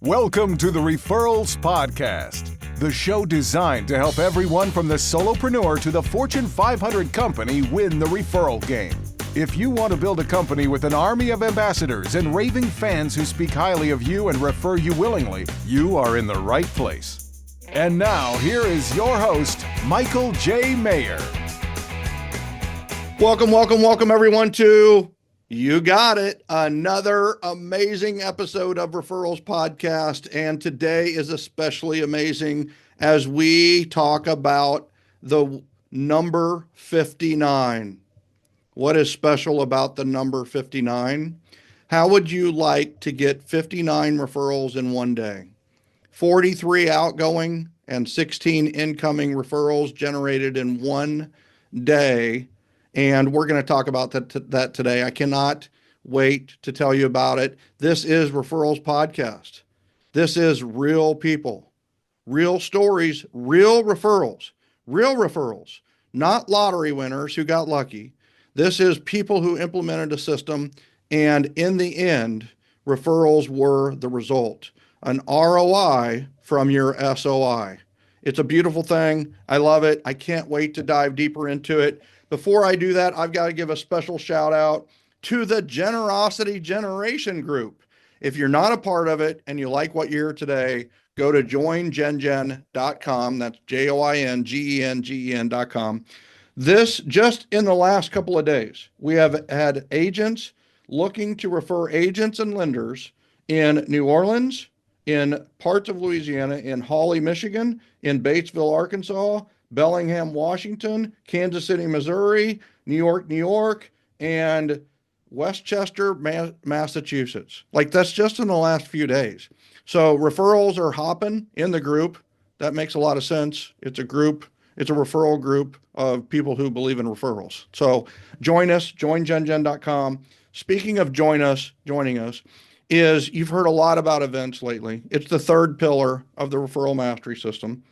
Welcome to the Referrals Podcast, the show designed to help everyone from the solopreneur to the Fortune 500 company win the referral game. If you want to build a company with an army of ambassadors and raving fans who speak highly of you and refer you willingly, you are in the right place. And now, here is your host, Michael J. Maher. Welcome, everyone, to You Got It, another amazing episode of Referrals Podcast. And today is especially amazing as we talk about the number 59. What is special about the number 59? How would you like to get 59 referrals in one day? 43 outgoing and 16 incoming referrals generated in one day. And we're going to talk about that today. I cannot wait to tell you about it. This is Referrals Podcast. This is real people, real stories, real referrals, not lottery winners who got lucky. This is people who implemented a system, and in the end, referrals were the result. An ROI from your SOI. It's a beautiful thing. I love it. I can't wait to dive deeper into it. Before I do that, I've got to give a special shout out to the Generosity Generation Group. If you're not a part of it and you like what you hear today, go to joingengen.com. That's JOINGENGEN.com. This, just in the last couple of days, we have had agents looking to refer agents and lenders in New Orleans, in parts of Louisiana, in Hawley, Michigan, in Batesville, Arkansas, Bellingham, Washington, Kansas City, Missouri, New York, and Westchester, Massachusetts. Like, that's just in the last few days. So referrals are hopping in the group. That makes a lot of sense. It's a group. It's a referral group of people who believe in referrals. So join us, joingengen.com. Speaking of joining us is, you've heard a lot about events lately. It's the third pillar of the referral mastery system.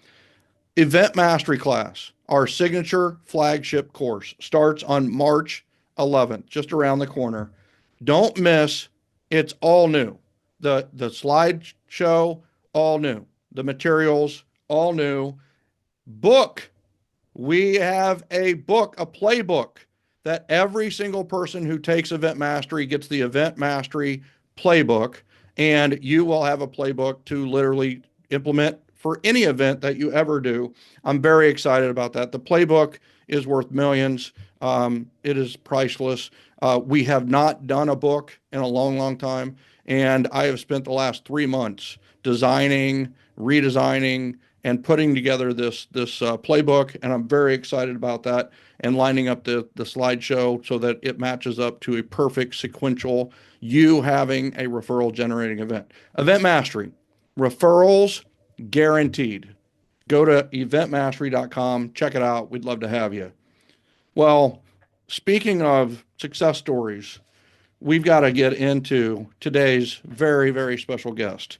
Event Mastery Class, our signature flagship course, starts on March 11th, just around the corner. Don't miss. It's all new. The slideshow, all new. The materials, all new. Book. We have a book, a playbook, that every single person who takes Event Mastery gets the Event Mastery playbook, and you will have a playbook to literally implement for any event that you ever do. I'm very excited about that. The playbook is worth millions. It is priceless. We have not done a book in a long time, and I have spent the last 3 months designing, redesigning, and putting together this playbook, and I'm very excited about that, and lining up the slideshow so that it matches up to a perfect sequential, you having a referral generating event. Event Mastery, referrals guaranteed. Go to eventmastery.com, check it out. We'd love to have you. Well, speaking of success stories, we've got to get into today's very, very special guest.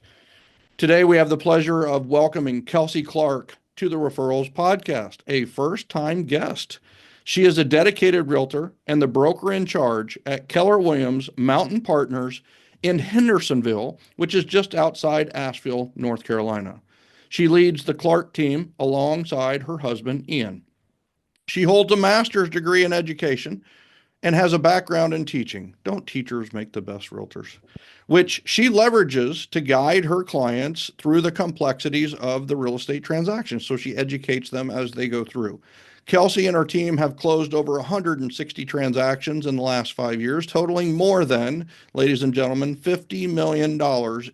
Today, we have the pleasure of welcoming Kelsey Clark to the Referrals Podcast, a first-time guest. She is a dedicated realtor and the broker in charge at Keller Williams Mountain Partners in Hendersonville, which is just outside Asheville, North Carolina. She leads the Clark team alongside her husband, Ian. She holds a master's degree in education and has a background in teaching. Don't teachers make the best realtors? Which she leverages to guide her clients through the complexities of the real estate transaction. So she educates them as they go through. Kelsey and her team have closed over 160 transactions in the last 5 years, totaling more than, ladies and gentlemen, $50 million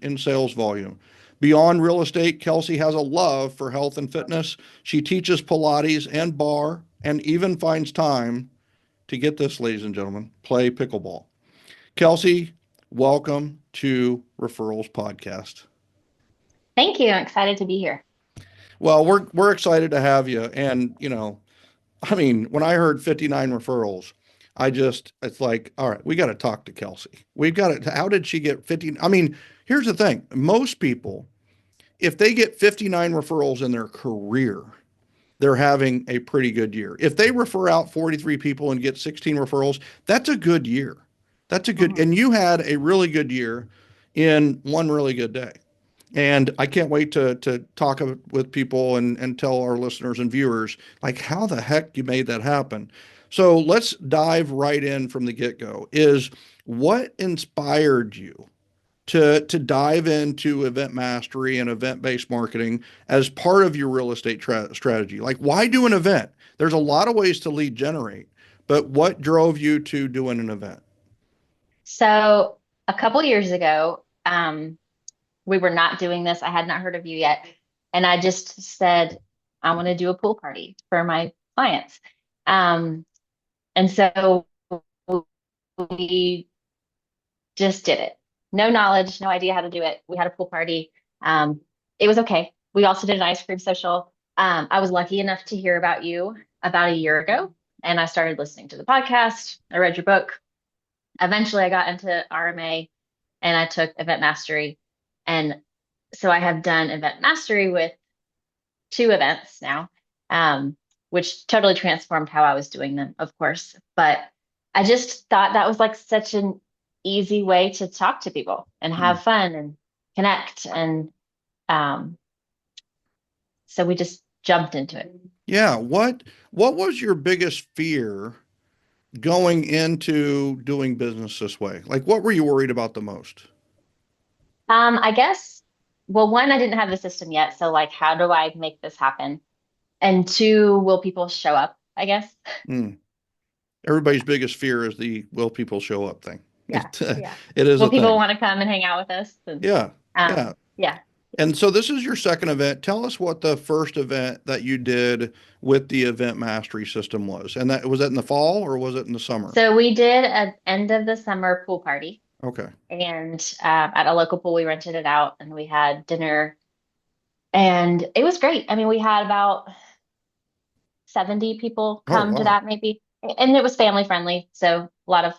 in sales volume. Beyond real estate, Kelsey has a love for health and fitness. She teaches Pilates and bar, and even finds time to, get this, ladies and gentlemen, play pickleball. Kelsey, welcome to Referrals Podcast. Thank you. I'm excited to be here. Well, we're excited to have you. And, when I heard 59 referrals, it's like, all right, we got to talk to Kelsey. How did she get 50? Here's the thing. Most people, if they get 59 referrals in their career, they're having a pretty good year. If they refer out 43 people and get 16 referrals, that's a good year. And you had a really good year in one really good day. And I can't wait to talk with people and tell our listeners and viewers like how the heck you made that happen. So let's dive right in from the get-go. Is what inspired you to dive into event mastery and event-based marketing as part of your real estate strategy? Like, why do an event? There's a lot of ways to lead generate, but what drove you to doing an event? So a couple years ago, we were not doing this. I had not heard of you yet. And I just said, I want to do a pool party for my clients. Um, and so we just did it. No knowledge, no idea how to do it. We had a pool party. Um, it was okay. We also did an ice cream social. I was lucky enough to hear about you about a year ago, and I started listening to the podcast. I read your book. Eventually, I got into RMA and I took event mastery. And so I have done event mastery with two events now, which totally transformed how I was doing them, of course. But I just thought that was like such an easy way to talk to people and Hmm. have fun and connect. And um, so we just jumped into it. Yeah. What was your biggest fear going into doing business this way? Like, what were you worried about the most? I guess, well, one, I didn't have the system yet. So, like, how do I make this happen? And two, will people show up? I guess. Hmm. Everybody's biggest fear is the will people show up thing. Yeah. Yeah. It is Will a people thing. want to come and hang out with us? And Yeah. Yeah. yeah. And so this is your second event. Tell us what the first event that you did with the event mastery system was. And that was that in the fall or was it in the summer? So we did an end of the summer pool party, Okay. and at a local pool, we rented it out and we had dinner, and it was great. I mean, we had about 70 people Oh, come to wow. that, maybe, and it was family friendly. So a lot of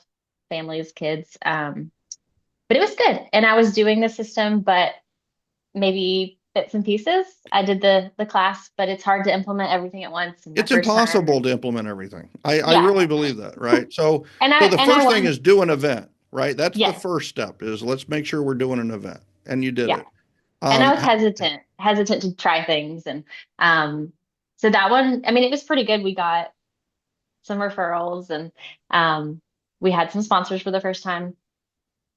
families, kids, but it was good. And I was doing the system, but maybe bits and pieces. I did the class, but it's hard to implement everything at once in my It's first time. impossible And to implement everything. I yeah, really believe that, right? So and the I first thing wanted, is do an event, right? That's the yes, first step is let's make sure we're doing an event. And you did yeah. it. And I Um, was hesitant to try things. And um, so that one, I mean, it was pretty good. We got some referrals, and um, we had some sponsors for the first time.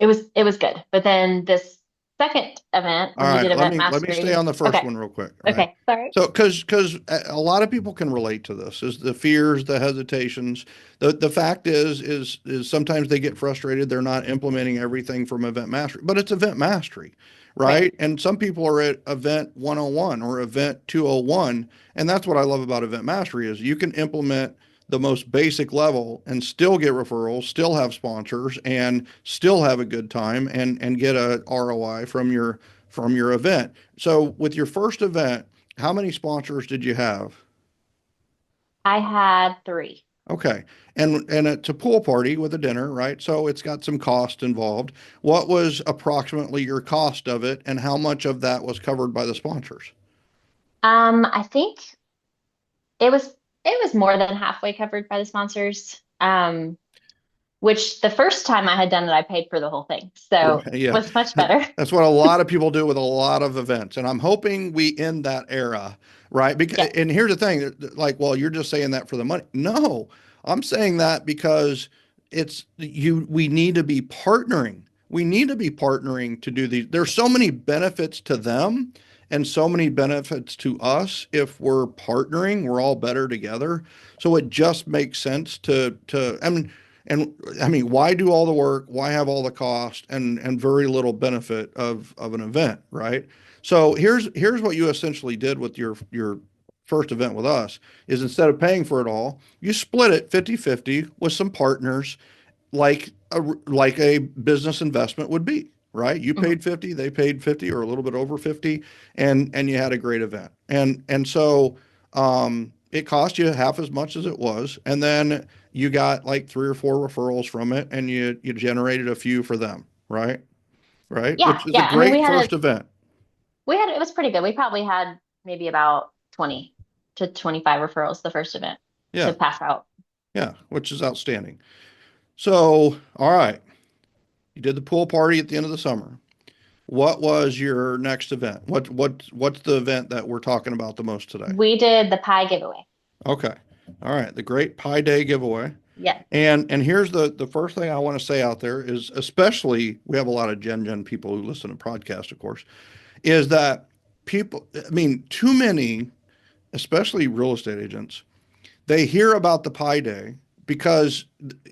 It was good. But then this second event, All when we did right, event let me stay mastery, on the first okay, one real quick. All right. okay, sorry. So, because a lot of people can relate to this, is the fears, the hesitations. The fact is sometimes they get frustrated. They're not implementing everything from event mastery, but it's event mastery, Right. right? And some people are at event 101 or event 201, and that's what I love about event mastery is you can implement the most basic level and still get referrals, still have sponsors, and still have a good time and get a ROI from your event. So with your first event, how many sponsors did you have? I had three. Okay. And it's a pool party with a dinner, right? So it's got some cost involved. What was approximately your cost of it and how much of that was covered by the sponsors? I think it was more than halfway covered by the sponsors. Which the first time I had done it, I paid for the whole thing. So Right. Yeah. was much better. That's what a lot of people do with a lot of events. And I'm hoping we end that era, right? Because, Yes. and here's the thing, like, well, you're just saying that for the money. No, I'm saying that because we need to be partnering. We need to be partnering to do these. There's so many benefits to them and so many benefits to us if we're partnering, we're all better together. So it just makes sense and I mean, why do all the work? Why have all the cost and very little benefit of an event, right? So here's what you essentially did with your first event with us is instead of paying for it all, you split it 50-50 with some partners like a business investment would be, right? You Mhm. paid 50, they paid 50 or a little bit over 50 and you had a great event. And so it cost you half as much as it was and then you got like 3 or 4 referrals from it and you generated a few for them, right? Right? Yeah, Which is a yeah. I mean, great first event. it was pretty good. We probably had maybe about 20 to 25 referrals the first event to Yeah. pass out. Yeah, which is outstanding. So, all right. You did the pool party at the end of the summer. What was your next event? What's the event that we're talking about the most today? We did the pie giveaway. Okay. All right. The Great Pie Day giveaway. Yeah. And here's the first thing I want to say out there is, especially we have a lot of Gen people who listen to podcasts, of course, is that people, I mean, too many, especially real estate agents, they hear about the Pie Day because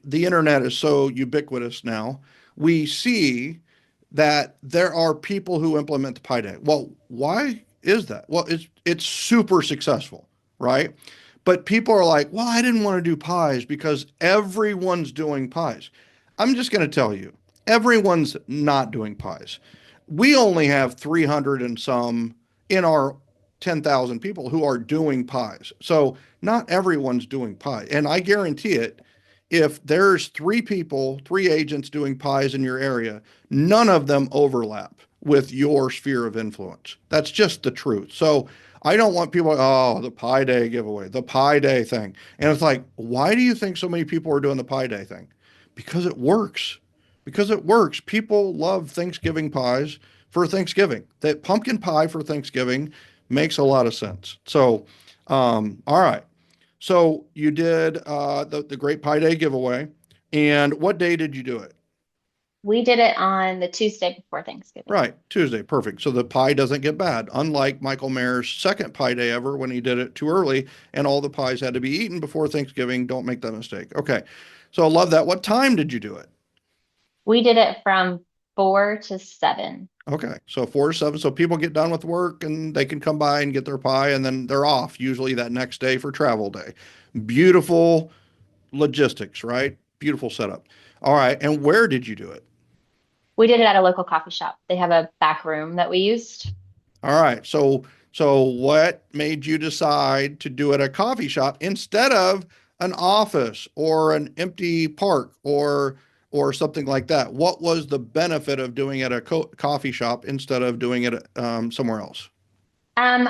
the internet is so ubiquitous now. We see that there are people who implement the Pi Day. Well, why is that? Well, it's super successful, right? But people are like, well, I didn't want to do pies because everyone's doing pies. I'm just going to tell you, everyone's not doing pies. We only have 300 and some in our 10,000 people who are doing pies. So not everyone's doing pie. And I guarantee it, if there's three agents doing pies in your area, none of them overlap with your sphere of influence. That's just the truth. So I don't want people, oh, the Pie Day giveaway, the Pie Day thing. And it's like, why do you think so many people are doing the Pie Day thing? Because it works. Because it works. People love Thanksgiving pies for Thanksgiving. That pumpkin pie for Thanksgiving makes a lot of sense. So, all right. So you did the Great Pie Day giveaway. And what day did you do it? We did it on the Tuesday before Thanksgiving. Right, Tuesday. Perfect. So the pie doesn't get bad, unlike Michael Maher's second Pie Day ever when he did it too early and all the pies had to be eaten before Thanksgiving. Don't make that mistake. Okay. So I love that. What time did you do it? We did it from 4 to 7. Okay. So 4 to 7. So people get done with work and they can come by and get their pie and then they're off usually that next day for travel day. Beautiful logistics, right? Beautiful setup. All right. And where did you do it? We did it at a local coffee shop. They have a back room that we used. All right. So what made you decide to do it at a coffee shop instead of an office or an empty park or something like that? What was the benefit of doing it at a coffee shop instead of doing it somewhere else? Um,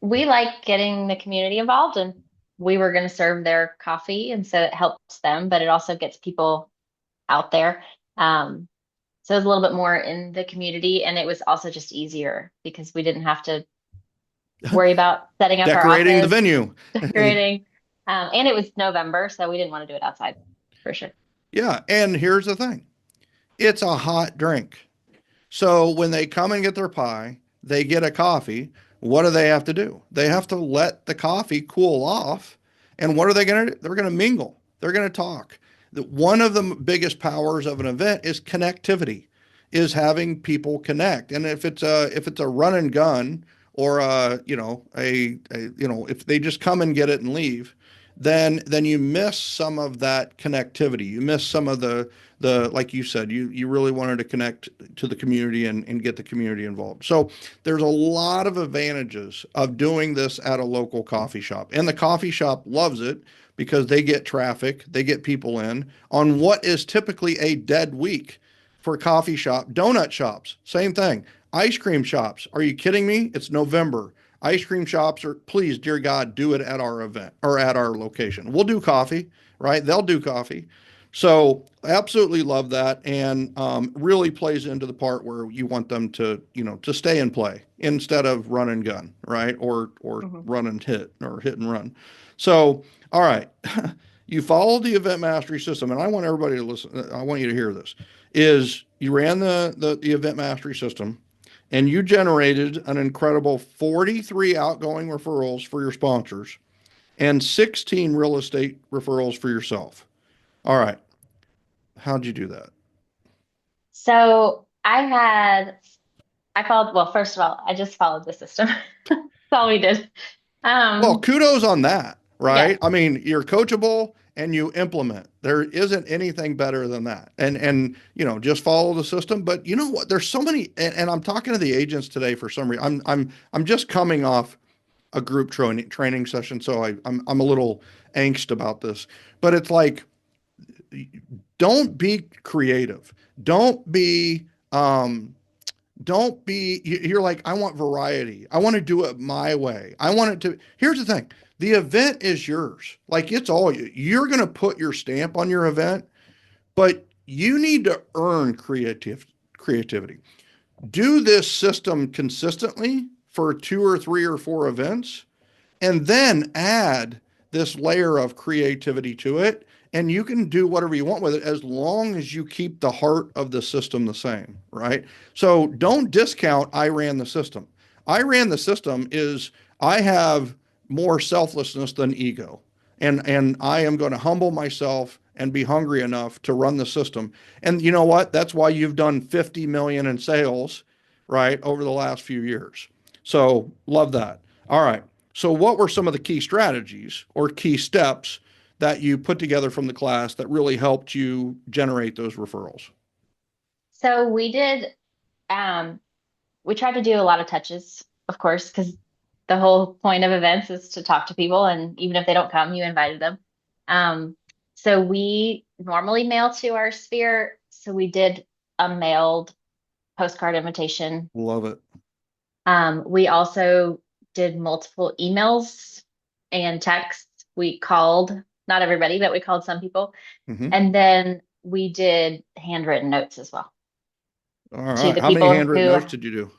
we like getting the community involved, and we were going to serve their coffee, and so it helps them, but it also gets people out there. Um, so it was a little bit more in the community, and it was also just easier because we didn't have to worry about setting up our Decorating the office, venue. decorating. And it was November, so we didn't want to do it outside for sure. Yeah. And here's the thing. It's a hot drink. So when they come and get their pie, they get a coffee. What do they have to do? They have to let the coffee cool off. And what are they going to do? They're going to mingle. They're going to talk. One of the biggest powers of an event is connectivity, is having people connect. And if it's a run and gun or if they just come and get it and leave, then you miss some of that connectivity. You miss some of the like you said, you really wanted to connect to the community and get the community involved. So there's a lot of advantages of doing this at a local coffee shop. And the coffee shop loves it because they get traffic, they get people in on what is typically a dead week for coffee shop. Donut shops, same thing. Ice cream shops, are you kidding me? It's November. Ice cream shops are, please, dear God, do it at our event or at our location. We'll do coffee, right? They'll do coffee. So absolutely love that, and really plays into the part where you want them to, to stay and play instead of run and gun, right? Or run and hit or hit and run. So, all right, you followed the event mastery system, and I want everybody to listen. I want you to hear this. Is you ran the event mastery system, and you generated an incredible 43 outgoing referrals for your sponsors and 16 real estate referrals for yourself. All right. How'd you do that? So I followed, well, first of all, I just followed the system. That's all we did. Well, kudos on that, right? Yeah. I mean, you're coachable and you implement. There isn't anything better than that. And just follow the system. But you know what? There's so many, and I'm talking to the agents today for some reason. I'm just coming off a group training session, so I'm a little angst about this. But it's like, don't be creative. You're like, I want variety. I want to do it my way. Here's the thing. The event is yours. Like, it's all you. You're going to put your stamp on your event, but you need to earn creativity. Do this system consistently for 2 or 3 or 4 events, and then add this layer of creativity to it. And you can do whatever you want with it as long as you keep the heart of the system the same, right? So don't discount I ran the system. I ran the system is I have more selflessness than ego. And I am going to humble myself and be hungry enough to run the system. And you know what? That's why you've done 50 million in sales, right, over the last few years. So love that. All right. So what were some of the key strategies or key steps that you put together from the class that really helped you generate those referrals? So um, we tried to do a lot of touches, of course, because the whole point of events is to talk to people, and even if they don't come, you invited them. Um, so we normally mail to our sphere. So we did a mailed postcard invitation. Love it. We also did multiple emails and texts. We called, not everybody, but we called some people. Mm-hmm. And then we did handwritten notes as well All to right. the How many people handwritten who, notes did you do?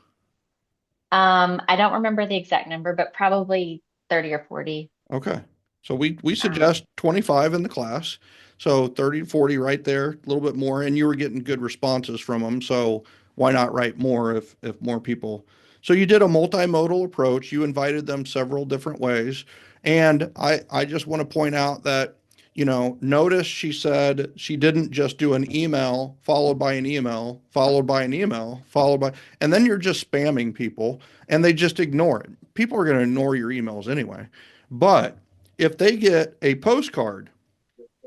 I don't remember the exact number, but probably 30 or 40. Okay. So we Um, suggest 25 in the class. So 30 to 40 right there, a little bit more. And you were getting good responses from them. So why not write more if more people? So you did a multimodal approach. You invited them several different ways. And I just want to point out that, notice she said she didn't just do an email followed by an email, followed by an email, followed by, and then you're just spamming people and they just ignore it. People are going to ignore your emails anyway. But if they get a postcard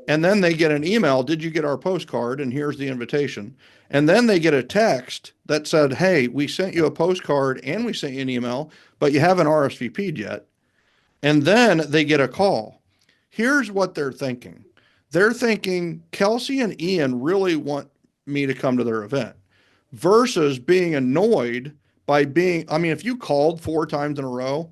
and then they get an email, did you get our postcard? And here's the invitation. And then they get a text that said, hey, we sent you a postcard and we sent you an email, but you haven't RSVP'd yet. And then they get a call. Here's what they're thinking. They're thinking Kelsey and Ian really want me to come to their event versus being annoyed by if you called 4 times in a row,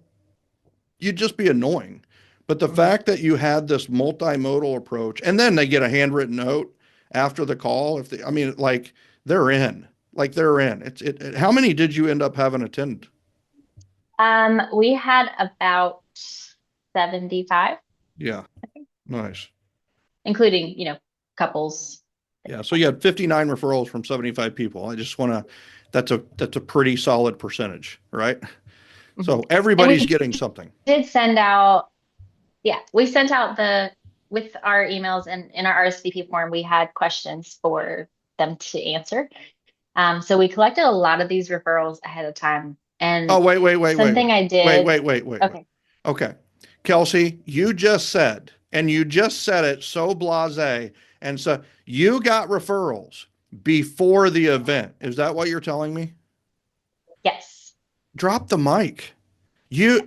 you'd just be annoying. But the mhm. fact that you had this multimodal approach, and then they get a handwritten note after the call, if they, like they're in, they're in. How many did you end up having attend? We had about 75, Yeah, I think, nice. including, couples. Yeah, so you had 59 referrals from 75 people. I just want to, that's a pretty solid percentage, right? Mhm. So And everybody's we getting something. did send out, yeah, we sent out with our emails and in our RSVP form, we had questions for them to answer. So we collected a lot of these referrals ahead of time. Oh, And wait, wait, wait, wait, something wait, I wait, did, wait, wait, wait, wait. okay, Okay. Kelsey, you just said, and you just said it so blasé. And so you got referrals before the event. Is that what you're telling me? yes. Drop the mic. You're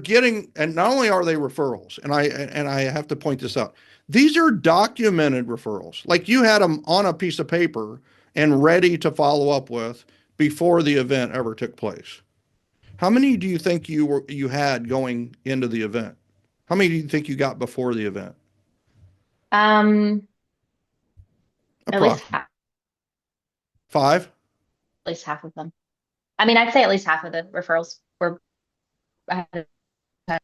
getting, and not only are they referrals, and I have to point this out, these are documented referrals. Like you had them on a piece of paper and ready to follow up with before the event ever took place. How many do you think you had going into the event? How many do you think you got before the event? Um, at least Approximately half, 5. at least half of them. I mean, I'd say at least half of the referrals were ahead of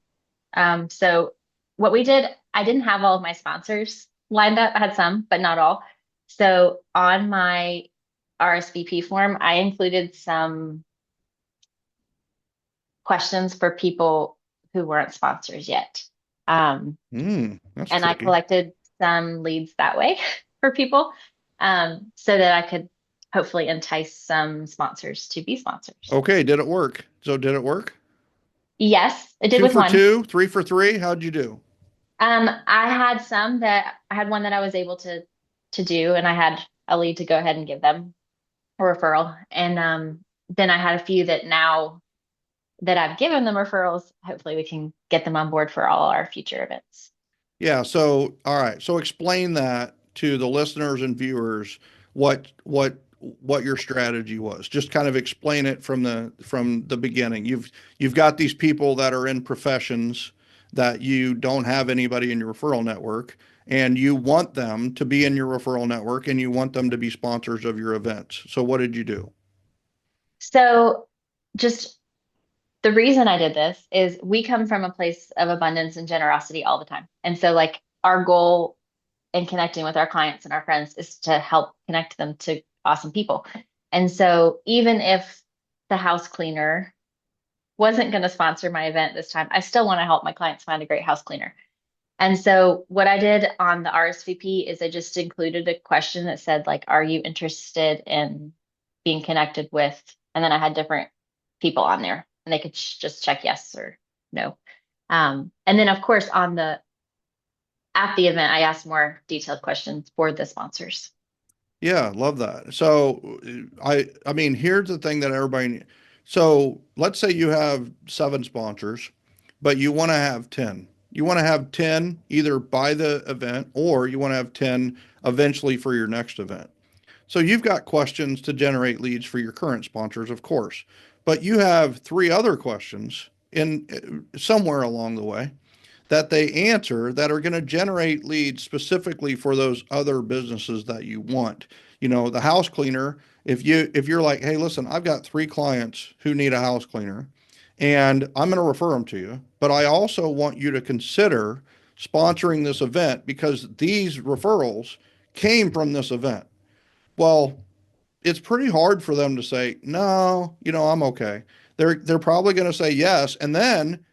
time. So what we did, I didn't have all of my sponsors lined up. I had some, but not all. So on my RSVP form, I included some questions for people who weren't sponsors yet. That's And I tricky. collected some leads that way for people, so that I could hopefully entice some sponsors to be sponsors. Okay, did it work? So did it work? Yes, it did Two with for one. two, 3 for 3. How'd you do? I had one that I was able to do, and I had a lead to go ahead and give them a referral. And then I had a few that now that I've given them referrals, hopefully we can get them on board for all our future events. Yeah. So, all right. So explain that to the listeners and viewers what your strategy was. Just kind of explain it from the beginning. You've got these people that are in professions that you don't have anybody in your referral network, and you want them to be in your referral network and you want them to be sponsors of your events. So what did you do? So just the reason I did this is we come from a place of abundance and generosity all the time. And so like our goal in connecting with our clients and our friends is to help connect them to awesome people. And so even if the house cleaner wasn't going to sponsor my event this time, I still want to help my clients find a great house cleaner. And so what I did on the RSVP is I just included a question that said like, are you interested in being connected with? And then I had different people on there and they could just check yes or no. And then of course at the event, I asked more detailed questions for the sponsors. Yeah, love that. So I mean, here's the thing that everybody, so let's say you have 7 sponsors, but you want to have 10. You want to have 10 either by the event or you want to have 10 eventually for your next event. So you've got questions to generate leads for your current sponsors, of course, but you have 3 other questions in somewhere along the way that they answer that are going to generate leads specifically for those other businesses that you want. You know, the house cleaner, if you're like, hey, listen, I've got 3 clients who need a house cleaner and I'm going to refer them to you, but I also want you to consider sponsoring this event because these referrals came from this event. Well, it's pretty hard for them to say, no, I'm okay. They're probably going to say yes. And then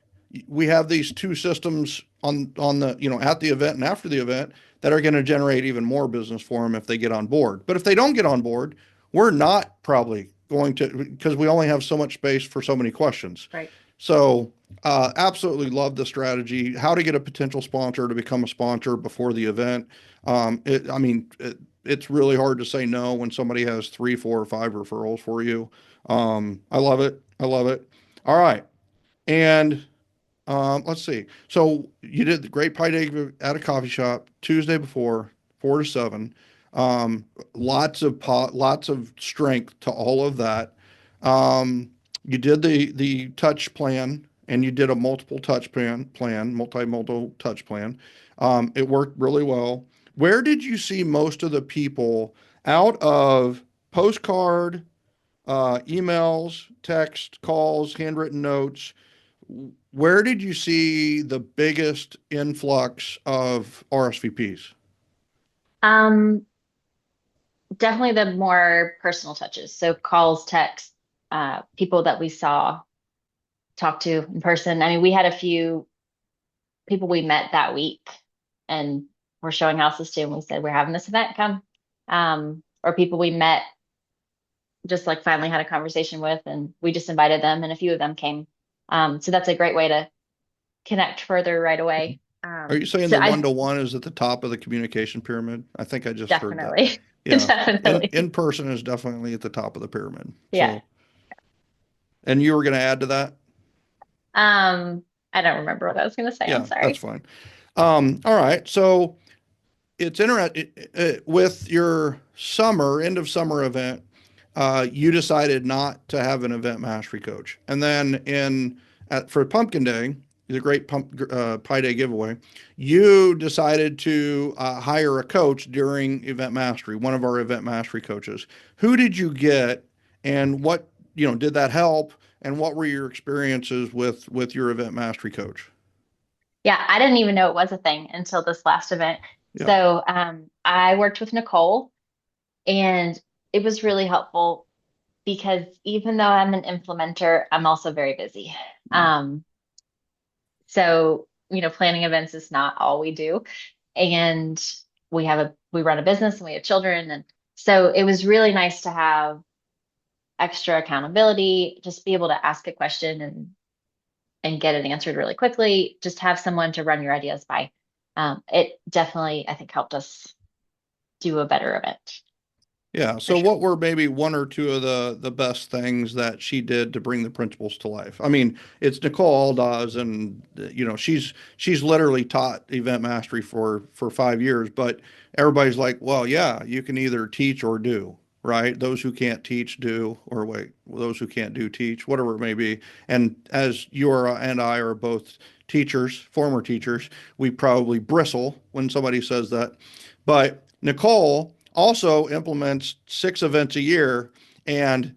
we have these 2 systems on the, at the event and after the event that are going to generate even more business for them if they get on board. But if they don't get on board, we're not probably going to, because we only have so much space for so many questions. Right. So, absolutely love the strategy. How to get a potential sponsor to become a sponsor before the event. I mean, it's really hard to say no when somebody has 3, 4, or 5 referrals for you. I love it. I love it. All right. And let's see. So you did the Great Pie Day at a coffee shop Tuesday before, 4 to 7. Lots of strength to all of that. You did the touch plan and you did a multiple touch multimodal touch plan. It worked really well. Where did you see most of the people out of postcard, emails, text, calls, handwritten notes? Where did you see the biggest influx of RSVPs? Um, Definitely the more personal touches. So calls, texts, people that we saw, talked to in person. I mean, we had a few people we met that week and we're showing houses to, and we said, we're having this event, come. Or people we met just like finally had a conversation with, and we just invited them, and a few of them came. So that's a great way to connect further right away. Are you saying So the one I to one is at the top of the communication pyramid? I think I just heard that. definitely, Yeah. In definitely, person is definitely at the top of the pyramid. yeah. So, and you were going to add to that? I don't remember what I was going to say. I'm Yeah, that's sorry. fine. All right. So it's interesting with your end of summer event. You decided not to have an event mastery coach, and then for Pumpkin Day, the great Pie Day giveaway, you decided to hire a coach during event mastery, one of our event mastery coaches. Who did you get, and what did that help? And what were your experiences with your event mastery coach? Yeah, I didn't even know it was a thing until this last event. Yeah. So I worked with Nicole, and it was really helpful because even though I'm an implementer, I'm also very busy. Um, so, planning events is not all we do. And we run a business and we have children. And so it was really nice to have extra accountability, just be able to ask a question and get it answered really quickly, just have someone to run your ideas by. It definitely, I think, helped us do a better event Yeah. for So sure. what were maybe 1 or 2 of the best things that she did to bring the principles to life? I mean, it's Nicole does, and she's literally taught event mastery for 5 years, but everybody's like, well, yeah, you can either teach or do. right? Those who can't teach do, or wait, those who can't do teach, whatever it may be. And as you and I are both teachers, former teachers, we probably bristle when somebody says that. But Nicole also implements 6 events a year and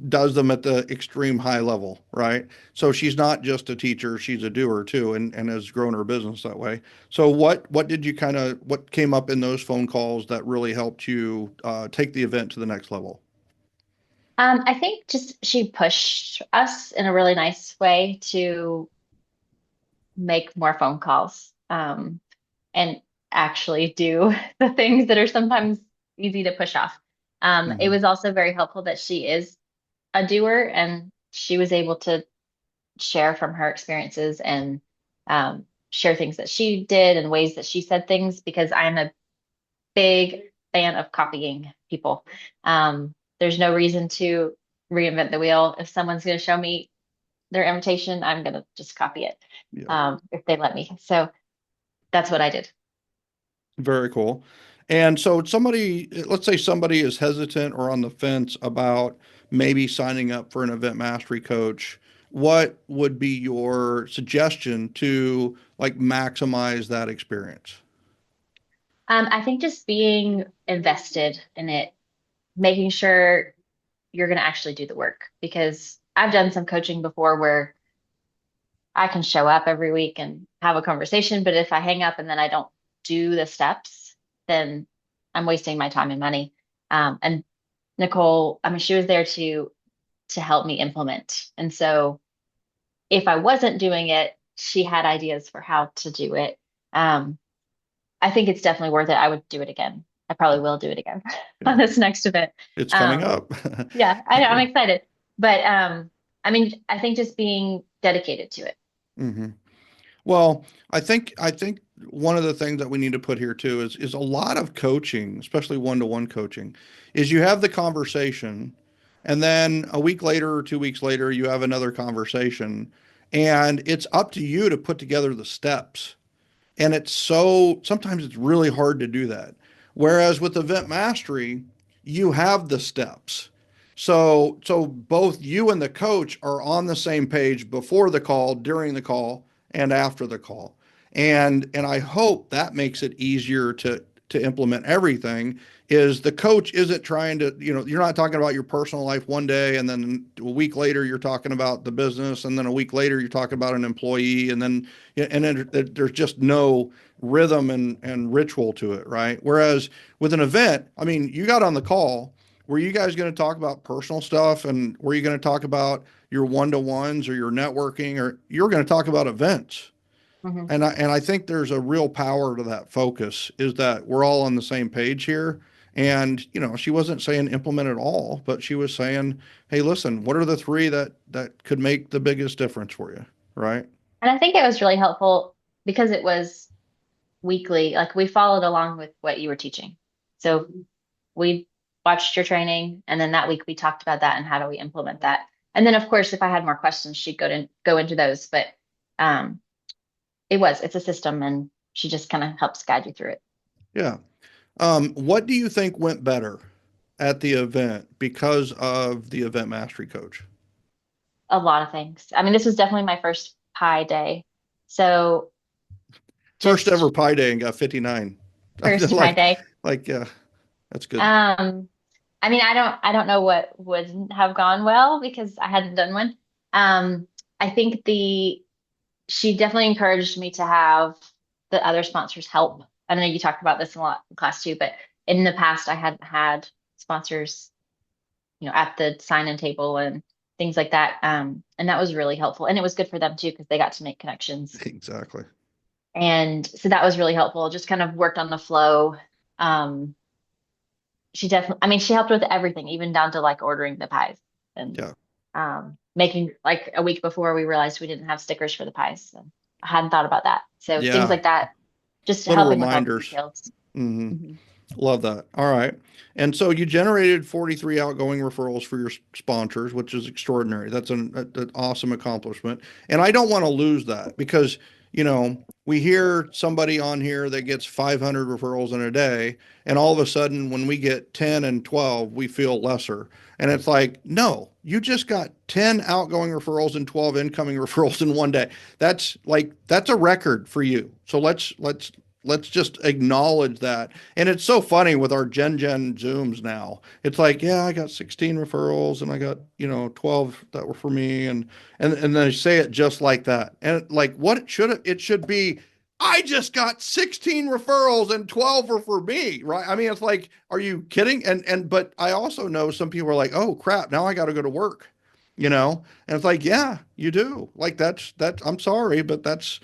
does them at the extreme high level, right? So she's not just a teacher, she's a doer too, and has grown her business that way. So what did you what came up in those phone calls that really helped you take the event to the next level? I think just she pushed us in a really nice way to make more phone calls, and actually do the things that are sometimes easy to push off. It Hmm. was also very helpful that she is a doer and she was able to share from her experiences and share things that she did and ways that she said things because I'm a big fan of copying people. There's no reason to reinvent the wheel. If someone's going to show me their invitation, I'm going to just copy it Yeah, if they let me. So that's what I did. very cool. And so somebody, let's say somebody is hesitant or on the fence about maybe signing up for an event mastery coach. What would be your suggestion to like maximize that experience? I think just being invested in it, making sure you're going to actually do the work because I've done some coaching before where I can show up every week and have a conversation, but if I hang up and then I don't do the steps, then I'm wasting my time and money. And Nicole, I mean, she was there to help me implement. And so if I wasn't doing it, she had ideas for how to do it. Um, I think it's definitely worth it. I would do it again. I probably will do it again on Yeah, this next event. it's coming Um, up. yeah, I'm excited. But I mean, I think just being dedicated to it. Hmm. Well, I think one of the things that we need to put here too is a lot of coaching, especially one-to-one coaching, is you have the conversation, and then a week later or 2 weeks later, you have another conversation, and it's up to you to put together the steps. And sometimes it's really hard to do that. Whereas with event mastery, you have the steps. So both you and the coach are on the same page before the call, during the call, and after the call. And I hope that makes it easier to implement everything. Is the coach isn't trying to, you're not talking about your personal life one day and then a week later you're talking about the business and then a week later you're talking about an employee and then there's just no rhythm and ritual to it, right? Whereas with an event, I mean, you got on the call. Were you guys going to talk about personal stuff, and were you going to talk about your one-to-ones or your networking, or you're going to talk about events? Mhm. And I think there's a real power to that focus is that we're all on the same page here. And, she wasn't saying implement it all, but she was saying, hey, listen, what are the three that could make the biggest difference for you? Right. And I think it was really helpful because it was weekly. Like we followed along with what you were teaching. So we watched your training, and then that week we talked about that and how do we implement that. And then, of course, if I had more questions, she'd go into those. But um, it's a system, and she just kind of helps guide you through it. Yeah. What do you think went better at the event because of the event mastery coach? A lot of things. I mean, this was definitely my first pie day, so First ever just Pi Day and got 59. first pie like, day. yeah, that's good. Um, I mean, I don't know what wouldn't have gone well because I hadn't done one. I think the she definitely encouraged me to have the other sponsors help. I know you talked about this a lot in class too, but in the past I hadn't had sponsors, at the sign-in table and things like that. And that was really helpful. And it was good for them too, because they got to make connections. Exactly. And so that was really helpful. Just kind of worked on the flow. Um, she definitely, I mean, she helped with everything, even down to like ordering the pies and Yeah. making like a week before we realized we didn't have stickers for the pies. So I hadn't thought about that. So things Yeah. like that, just Little helping with all the reminders. details. Hmm. Mhm. Love that. All right. And so you generated 43 outgoing referrals for your sponsors, which is extraordinary. That's an awesome accomplishment. And I don't want to lose that because we hear somebody on here that gets 500 referrals in a day, and all of a sudden, when we get 10 and 12, we feel lesser. And it's like, no, you just got 10 outgoing referrals and 12 incoming referrals in one day. That's a record for you. So let's just acknowledge that. And it's so funny with our Gen Zooms now. It's like, yeah, I got 16 referrals and I got, 12 that were for me. And they say it just like that. And like what it should be, I just got 16 referrals and 12 were for me, right? I mean, it's like, are you kidding? But I also know some people are like, oh crap, now I got to go to work, And it's like, yeah, you do. Like I'm sorry, but that's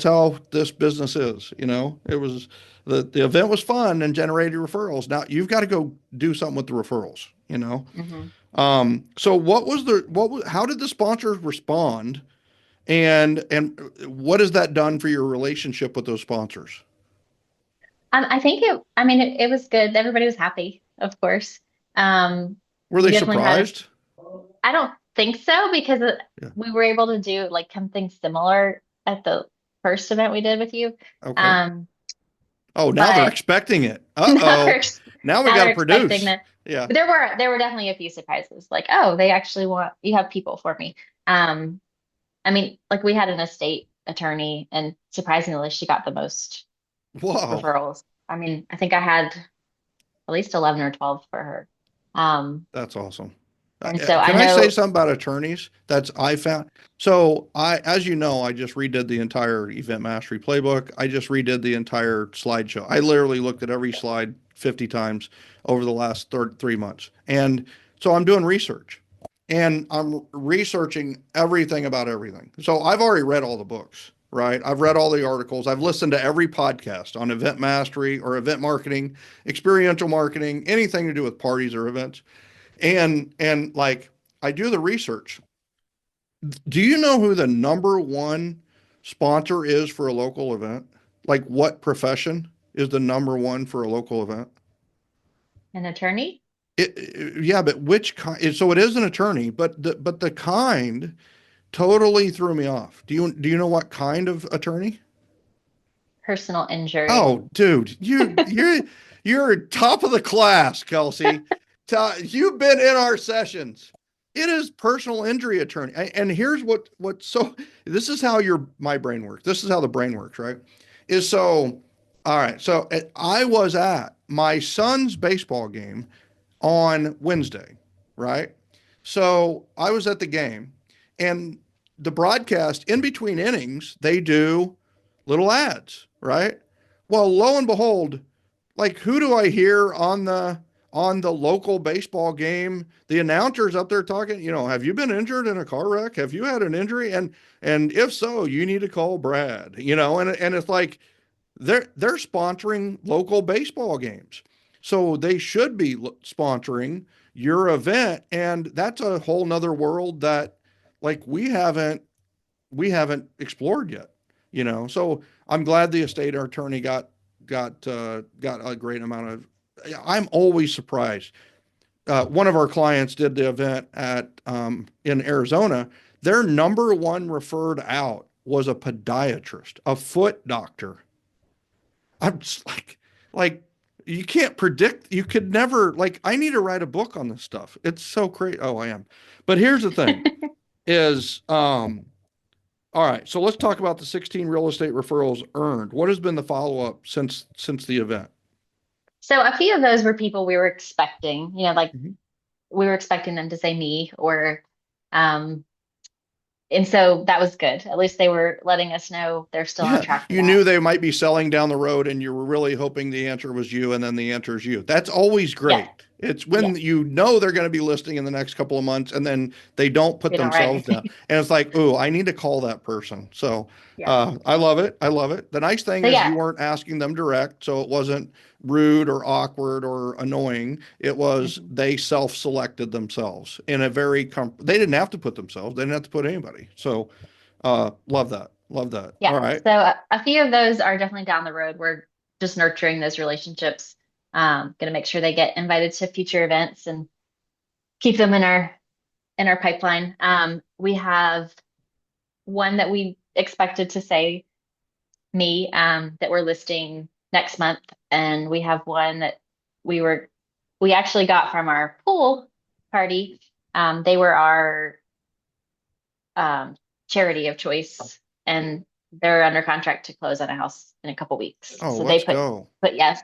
how this business is. It was the event was fun and generated referrals. Now you've got to go do something with the referrals. Mm-hmm. So how did the sponsors respond, and what has that done for your relationship with those sponsors? I think I mean, it was good. Everybody was happy, of course. Were We they definitely had, surprised? I don't think so because Yeah. we were able to do like something similar at the first event we did with you. Okay. Um, Oh, now they're but expecting it. now Uh-oh. Now we now got to they're expecting produce. that. Yeah. But there were definitely a few surprises, like, oh, they actually want you have people for me. Um, I mean, like we had an estate attorney, and surprisingly, she got the most Wow. referrals. I mean, I think I had at least 11 or 12 for her. Um, That's awesome. and so I Can I say know, something about attorneys? I found. So as you know, I just redid the entire event mastery playbook. I just redid the entire slideshow. I literally looked at every slide 50 times over the last 3 months. And so I'm doing research and I'm researching everything about everything. So I've already read all the books, right? I've read all the articles. I've listened to every podcast on event mastery or event marketing, experiential marketing, anything to do with parties or events. And like I do the research. Do you know who the number one sponsor is for a local event? Like what profession is the number one for a local event? an attorney, Yeah, but which kind? So it is an attorney, but the kind totally threw me off. Do you know what kind of attorney? personal injury. Oh, dude, you're top of the class, Kelsey. You've been in our sessions. It is personal injury attorney. And here's so this is how my brain works. This is how the brain works, right? Is so all right. So I was at my son's baseball game on Wednesday, right? So I was at the game, and the broadcast in between innings, they do little ads, right? Well, lo and behold, like who do I hear on the local baseball game? The announcers up there talking, have you been injured in a car wreck? Have you had an injury? And if so, you need to call Brad, and it's like they're sponsoring local baseball games. So they should be sponsoring your event. And that's a whole nother world that like we haven't explored yet, So I'm glad the estate attorney got a great amount of. I'm always surprised. One of our clients did the event in Arizona. Their number one referred out was a podiatrist, a foot doctor. I'm just like you can't predict. You could never like. I need to write a book on this stuff. It's so great. Oh, I am. But here's the thing: is all right. So let's talk about the 16 real estate referrals earned. What has been the follow up since the event? So a few of those were people we were expecting, like Mhm. we were expecting them to say me or, um, and so that was good. At least they were letting us know they're still on Yeah, track for you that. knew they might be selling down the road and you were really hoping the answer was you, and then the answer is you. That's always Yeah. great. It's Yeah. when you know they're going to be listing in the next couple of months and then they don't put We don't write themselves down. anything. And it's like, oh, I need to call that person. So Yeah. I love it. I love it. The nice thing So is yeah. you weren't asking them direct, so it wasn't rude or awkward or annoying. It was Mhm. they self-selected themselves in a they didn't have to put themselves. They didn't have to put anybody. So love that. Love that. Yeah. All right. So a few of those are definitely down the road. We're just nurturing those relationships. Going to make sure they get invited to future events and keep them in our pipeline. We have one that we expected to say me that we're listing next month, and we have one that we were we actually got from our pool party. They were our um, charity of choice, and they're under contract to close on a house in a couple weeks. Oh, So they let's go. put yes.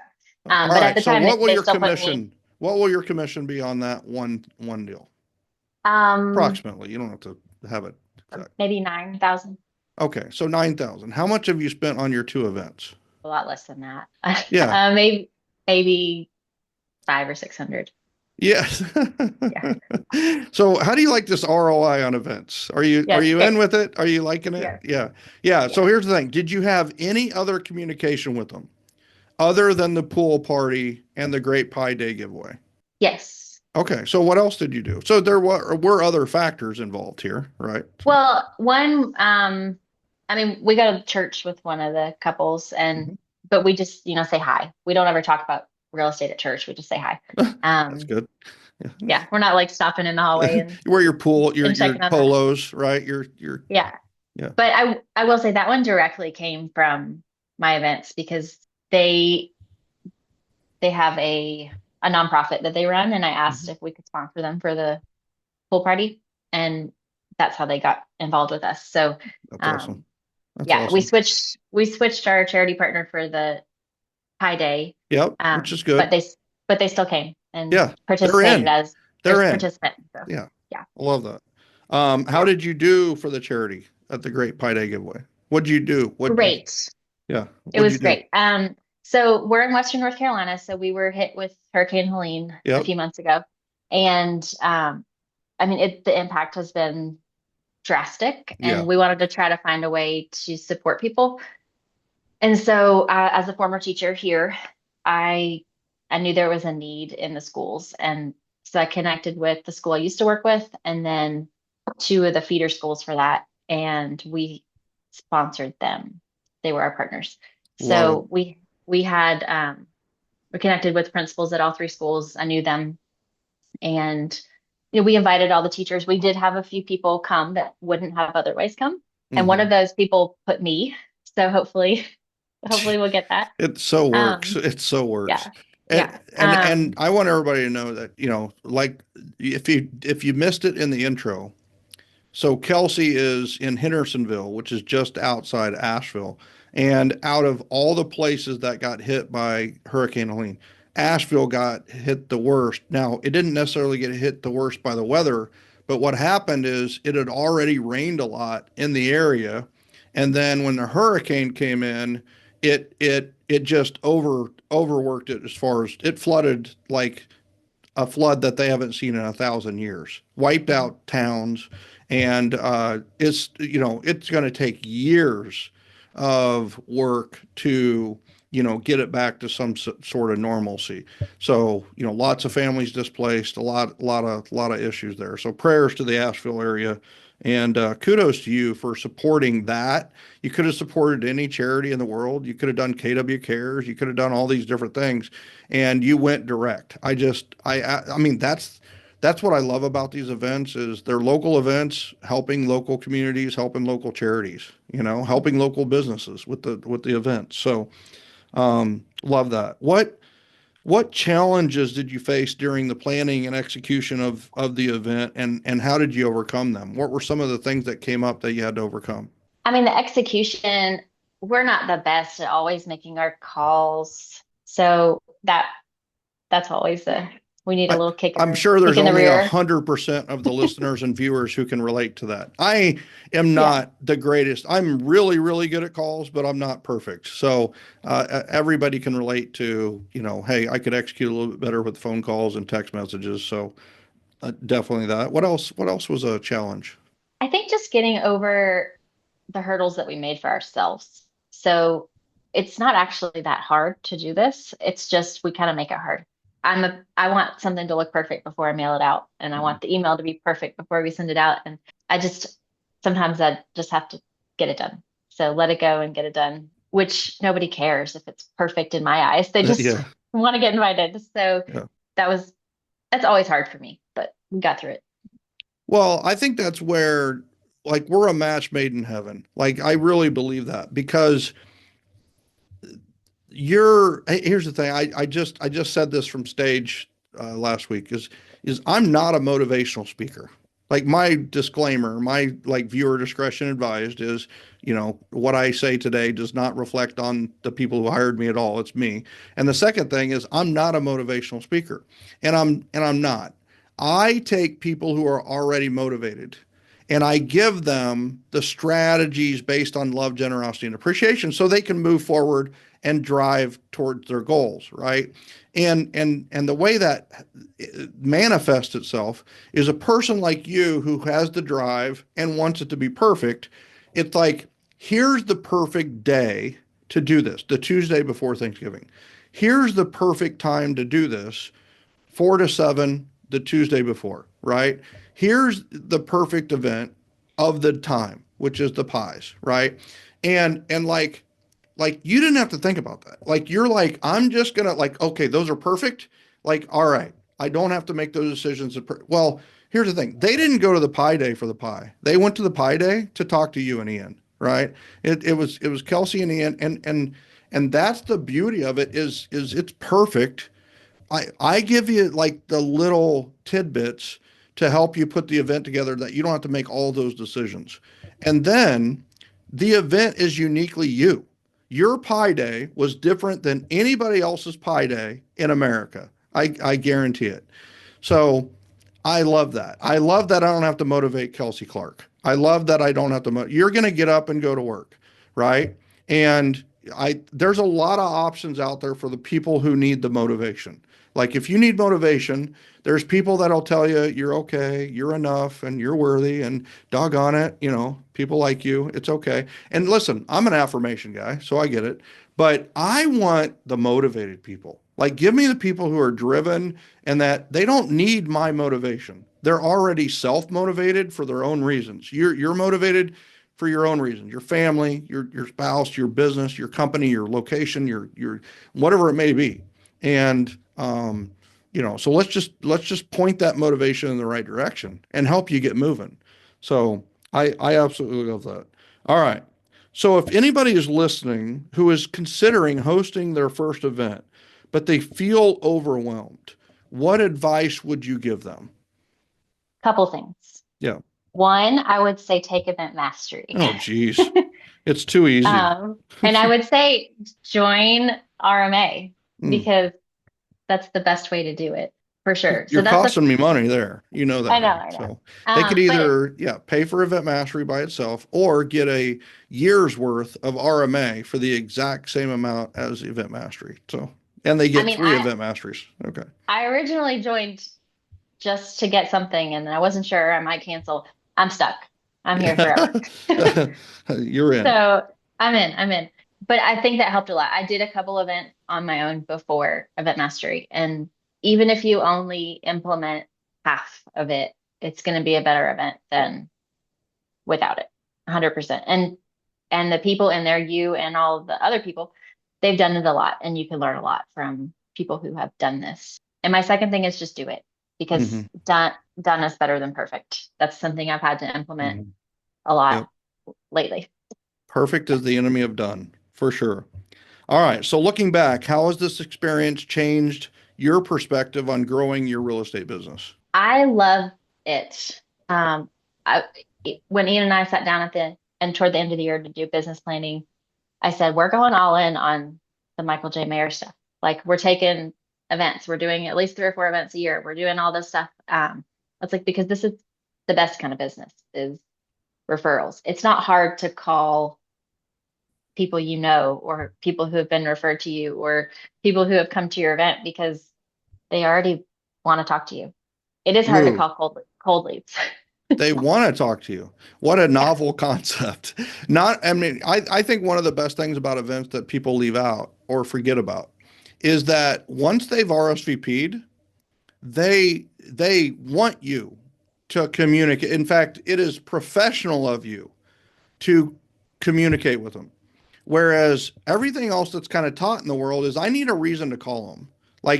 All But at right. the So time, what will they your still put me. commission, what will your commission be on that one deal? Um, Approximately. You don't have to have it exact. maybe 9,000. Okay. So 9,000. How much have you spent on your two events? A lot less than that. Yeah. Maybe 5 or 600. Yes. Yeah. So how do you like this ROI on events? Are you Yes. in with it? Are you liking it? Yes. Yeah. Yeah. So Yes. here's the thing. Did you have any other communication with them other than the pool party and the Great Pie Day giveaway? Yes. Okay. So what else did you do? So there were other factors involved here, right? Well, I mean, we go to church with one of the couples, Mhm. but we just, say hi. We don't ever talk about real estate at church. We just say hi. That's good. Yeah. Yeah, we're not like stopping in the hallway You wear your pool, your and checking on them. polos, right? Yeah. Yeah. But I will say that one directly came from my events because they they have a nonprofit that they run, and I asked Mhm. if we could sponsor them for the pool party, and that's how they got involved with us. So, That's awesome. um, That's yeah, we awesome. switched our charity partner for the Pi Day, Yep, which is but good. they still came and Yeah, they're participated in. as They're in. participant. So Yeah, yeah, I love that. How yeah, did you do for the charity at the Great Pie Day giveaway? What'd you do? great. Yeah, It what'd you was do? great. So we're in Western North Carolina, so we were hit with Hurricane Helene a Yep. few months ago, and I mean, the impact has been drastic, Yeah. and we wanted to try to find a way to support people. And so, as a former teacher here, I I knew there was a need in the schools, and so I connected with the school I used to work with, and then two of the feeder schools for that, and we sponsored them. They were our partners. Love it. So we had we connected with principals at all three schools. I knew them, and we invited all the teachers. We did have a few people come that wouldn't have otherwise come, and one Hmm. of those people put me. So hopefully we'll get that. It so works. Um, It so works. yeah, yeah, And I want everybody to know that, like if you missed it in the intro, so Kelsey is in Hendersonville, which is just outside Asheville. And out of all the places that got hit by Hurricane Helene, Asheville got hit the worst. Now, it didn't necessarily get hit the worst by the weather, but what happened is it had already rained a lot in the area. And then when the hurricane came in, it just overworked it as far as it flooded like a flood that they haven't seen in 1,000 years, wiped mhm, out towns, and it's going to take years of work to get it back to some sort of normalcy. So lots of families displaced, a lot of issues there. So prayers to the Asheville area. And kudos to you for supporting that. You could have supported any charity in the world. You could have done KW Cares. You could have done all these different things, and you went direct. I mean, that's what I love about these events is they're local events, helping local communities, helping local charities, helping local businesses with the events. So love that. What challenges did you face during the planning and execution of the event, and how did you overcome them? What were some of the things that came up that you had to overcome? I mean, the execution, we're not the best at always making our calls. So that's always we need a I, little I'm sure kick there's in the only rear. 100% of the listeners and viewers who can relate to that. I am Yeah. not the greatest. I'm really, really good at calls, but I'm not perfect. So everybody can relate to, hey, I could execute a little bit better with phone calls and text messages. So definitely that. What else? What else was a challenge? I think just getting over the hurdles that we made for ourselves. So it's not actually that hard to do this. It's just we kind of make it hard. I want something to look perfect before I mail it out, and I want the email to be perfect before we send it out. And I just sometimes I just have to get it done. So let it go and get it done, which nobody cares if it's perfect in my eyes. They just Yeah. want to get invited. So Yeah. that was that's always hard for me, but we got through it. Well, I think that's where, like, we're a match made in heaven. Like, I really believe that because here's the thing. I just said this from stage last week is I'm not a motivational speaker. Like my disclaimer, my like viewer discretion advised is, what I say today does not reflect on the people who hired me at all. It's me. And the second thing is I'm not a motivational speaker. And I'm not. I take people who are already motivated and I give them the strategies based on love, generosity, and appreciation so they can move forward and drive towards their goals, right? And the way that manifests itself is a person like you who has the drive and wants it to be perfect. It's like, here's the perfect day to do this, the Tuesday before Thanksgiving. Here's the perfect time to do this, 4 to 7, the Tuesday before, right? Here's the perfect event of the time, which is the pies, right? And like you didn't have to think about that. Like you're like, I'm just gonna like, okay, those are perfect. Like, all right, I don't have to make those decisions. Well, here's the thing. They didn't go to the pie day for the pie. They went to the pie day to talk to you and Ian, right? It was Kelsey and Ian, and that's the beauty of it is it's perfect. I give you like the little tidbits to help you put the event together that you don't have to make all those decisions. And then the event is uniquely you. Your pie day was different than anybody else's pie day in America. I guarantee it. So I love that. I love that I don't have to motivate Kelsey Clark. I love that I don't have to. You're going to get up and go to work, right? And there's a lot of options out there for the people who need the motivation. Like if you need motivation, there's people that'll tell you you're okay, you're enough, and you're worthy, and doggone it, people like you, it's okay. And listen, I'm an affirmation guy, so I get it. But I want the motivated people. Like give me the people who are driven and that they don't need my motivation. They're already self-motivated for their own reasons. You're motivated for your own reasons, your family, your spouse, your business, your company, your location, your whatever it may be. And so let's just point that motivation in the right direction and help you get moving. So I absolutely love that. All right. So if anybody is listening who is considering hosting their first event, but they feel overwhelmed, what advice would you give them? Couple things. Yeah. One, I would say take event mastery. Oh, geez. It's too easy. And I would say join RMA Mm. because that's the best way to do it for sure. You're So that's costing me money there. You know that. I know. So they could either, pay for event mastery by itself or get a year's worth of RMA for the exact same amount as event mastery. So, and they get 3 event masteries. Okay. I originally joined just to get something and I wasn't sure I might cancel. I'm stuck. I'm here forever. You're in. So I'm in. But I think that helped a lot. I did a couple events on my own before event mastery. And even if you only implement half of it, it's going to be a better event than without it. 100%. And the people in there, you and all the other people, they've done it a lot and you can learn a lot from people who have done this. And my second thing is just do it because done is better than perfect. That's something I've had to implement a lot lately. Perfect is the enemy of done, for sure. All right. So looking back, how has this experience changed your perspective on growing your real estate business? I love it. When Ian and I sat down toward the end of the year to do business planning, I said, we're going all in on the Michael J. Maher stuff. Like we're taking events. We're doing at least 3 or 4 events a year. We're doing all this stuff. It's like, because this is the best kind of business is referrals. It's not hard to call people or people who have been referred to you or people who have come to your event because they already want to talk to you. It is hard to call cold leads. They want to talk to you. What a novel concept. I think one of the best things about events that people leave out or forget about is that once they've RSVP'd, they want you to communicate. In fact, it is professional of you to communicate with them. Whereas everything else that's kind of taught in the world is I need a reason to call them.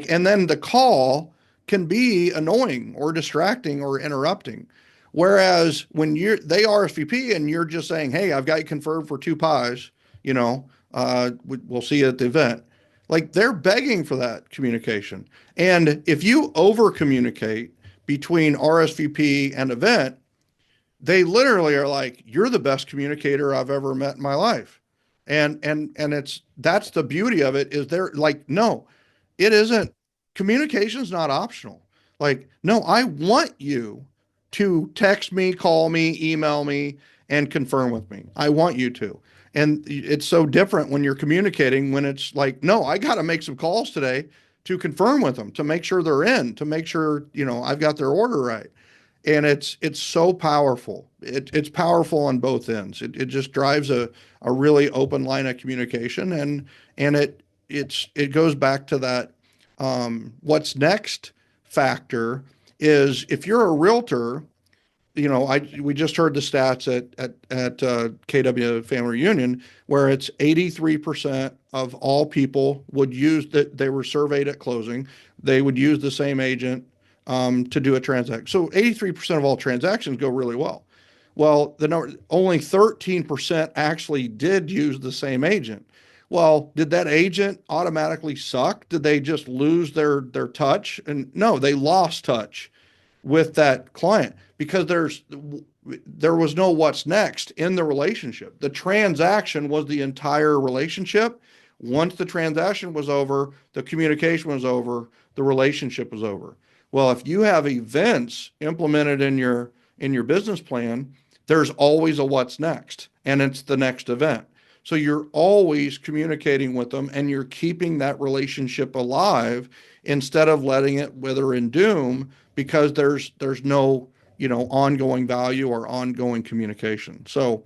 And then the call can be annoying or distracting or interrupting. Whereas when they RSVP and you're just saying, hey, I've got you confirmed for 2 pies, we'll see you at the event. Like they're begging for that communication. And if you over communicate between RSVP and event, they literally are like, you're the best communicator I've ever met in my life. And it's that's the beauty of it is they're like, no, it isn't. Communication's not optional. Like, no, I want you to text me, call me, email me, and confirm with me. I want you to. And it's so different when you're communicating when it's like, no, I got to make some calls today to confirm with them, to make sure they're in, to make sure, I've got their order right. And it's so powerful. It's powerful on both ends. It just drives a really open line of communication, and it goes back to that what's next factor is if you're a realtor, we just heard the stats at KW Family Reunion where it's 83% of all people would use that they were surveyed at closing. They would use the same agent to do a transaction. So 83% of all transactions go really well. Well, the number only 13% actually did use the same agent. Well, did that agent automatically suck? Did they just lose their touch? And no, they lost touch with that client because there was no what's next in the relationship. The transaction was the entire relationship. Once the transaction was over, the communication was over, the relationship was over. Well, if you have events implemented in your business plan, there's always a what's next, and it's the next event. So you're always communicating with them and you're keeping that relationship alive instead of letting it wither and doom because there's no, ongoing value or ongoing communication. So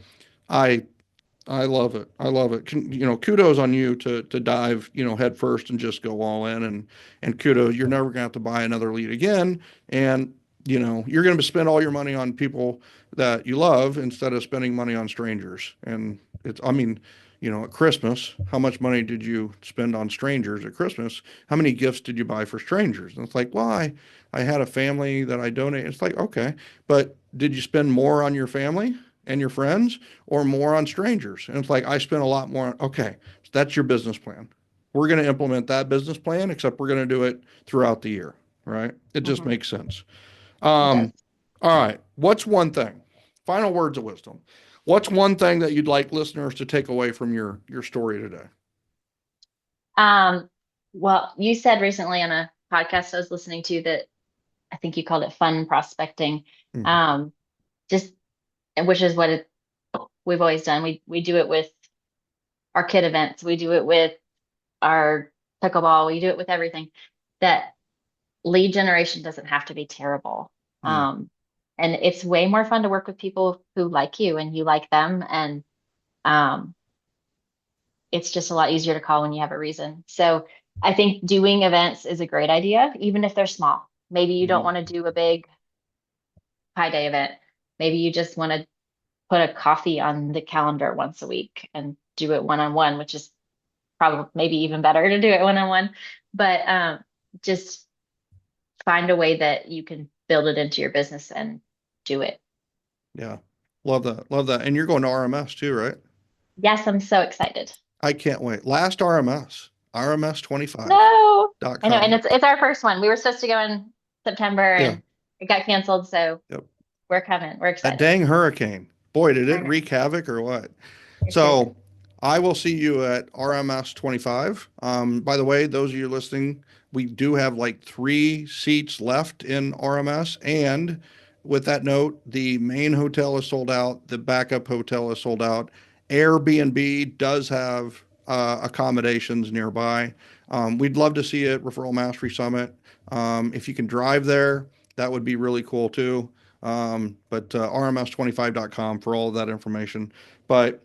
I I love it. I love it. Kudos on you to dive, head first and just go all in and kudos. You're never gonna have to buy another lead again. And you're gonna spend all your money on people that you love instead of spending money on strangers. And I mean, at Christmas, how much money did you spend on strangers at Christmas? How many gifts did you buy for strangers? And it's like, well, I had a family that I donated. It's like, okay, but did you spend more on your family and your friends or more on strangers? And it's like, I spent a lot more. Okay, so that's your business plan. We're going to implement that business plan, except we're going to do it throughout the year, right? It just Mhm. makes sense. It does. All right. What's one thing? Final words of wisdom. What's one thing that you'd like listeners to take away from your story today? Um, well, you said recently on a podcast I was listening to that I think you called it fun prospecting. Mhm. Um, just which is what we've always done. We do it with our kid events. We do it with our pickleball. We do it with everything. That lead generation doesn't have to be terrible. Mm. And it's way more fun to work with people who like you and you like them. And um, it's just a lot easier to call when you have a reason. So I think doing events is a great idea, even if they're small. Maybe you don't Mhm. want to do a big Pi Day event. Maybe you just want to put a coffee on the calendar once a week and do it one on one, which is probably maybe even better to do it one on one. But just find a way that you can build it into your business and do it. Yeah. Love that. Love that. And you're going to RMS too, right? Yes, I'm so excited. I can't wait. Last RMS, No, I know, and rms25.com. it's our first one. We were supposed to go in September Yeah. and it got canceled, so Yep. we're coming. We're That excited. dang hurricane. Boy, did I it know wreak havoc or what? it did. So I will see you at RMS 25. By the way, those of you listening, we do have like 3 seats left in RMS. And with that note, the main hotel is sold out. The backup hotel is sold out. Airbnb does have accommodations nearby. We'd love to see you at Referral Mastery Summit. If you can drive there, that would be really cool too. But rms25.com for all of that information. But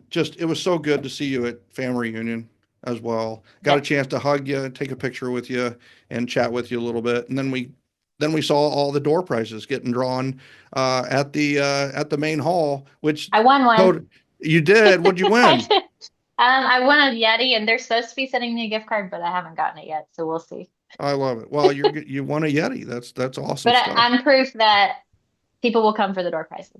just it was so good to see you at family reunion as well. Got a Yep. chance to hug you, take a picture with you, and chat with you a little bit, and then we saw all the door prizes getting drawn at the main hall, which I won one. told you did. What'd you I win? did. I won a Yeti and they're supposed to be sending me a gift card, but I haven't gotten it yet, so we'll see. I love it. Well, you won a Yeti. That's awesome But stuff. I'm proof that people will come for the door prizes.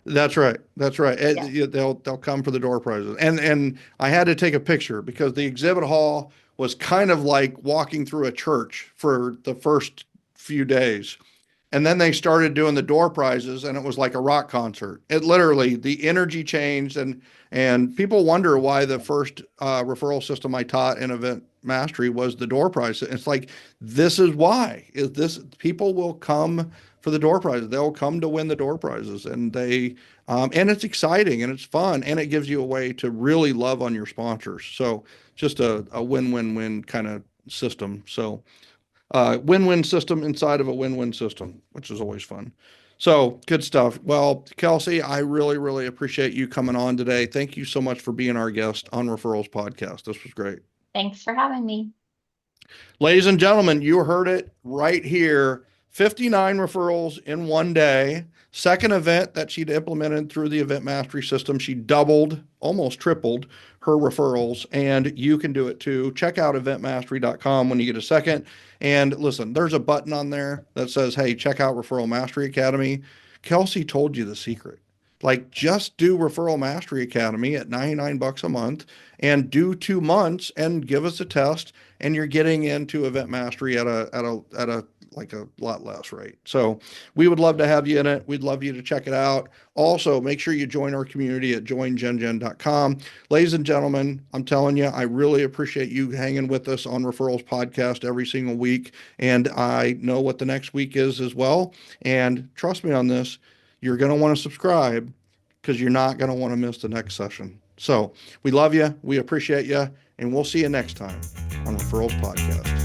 That's right. That's right. Yeah. They'll come for the door prizes. And I had to take a picture because the exhibit hall was kind of like walking through a church for the first few days. And then they started doing the door prizes and it was like a rock concert. It literally, the energy changed, and people wonder why the first referral system I taught in Event Mastery was the door prize. It's like, this is why. Is this people will come for the door prizes. They'll come to win the door prizes, and and it's exciting and it's fun, and it gives you a way to really love on your sponsors. So just a win-win-win kind of system. So win-win system inside of a win-win system, which is always fun. So good stuff. Well, Kelsey, I really, really appreciate you coming on today. Thank you so much for being our guest on Referrals Podcast. This was great. Thanks for having me. Ladies and gentlemen, you heard it right here. 59 referrals in one day. Second event that she'd implemented through the Event Mastery system. She doubled, almost tripled her referrals, and you can do it too. Check out eventmastery.com when you get a second. And listen, there's a button on there that says, hey, check out Referral Mastery Academy. Kelsey told you the secret. Like, just do Referral Mastery Academy at $99 a month and do 2 months and give us a test, and you're getting into Event Mastery at a like a lot less rate. So we would love to have you in it. We'd love you to check it out. Also, make sure you join our community at joingengen.com. Ladies and gentlemen, I'm telling you, I really appreciate you hanging with us on Referrals Podcast every single week. And I know what the next week is as well. And trust me on this, you're going to want to subscribe because you're not going to want to miss the next session. So we love you. We appreciate you. And we'll see you next time on Referrals Podcast.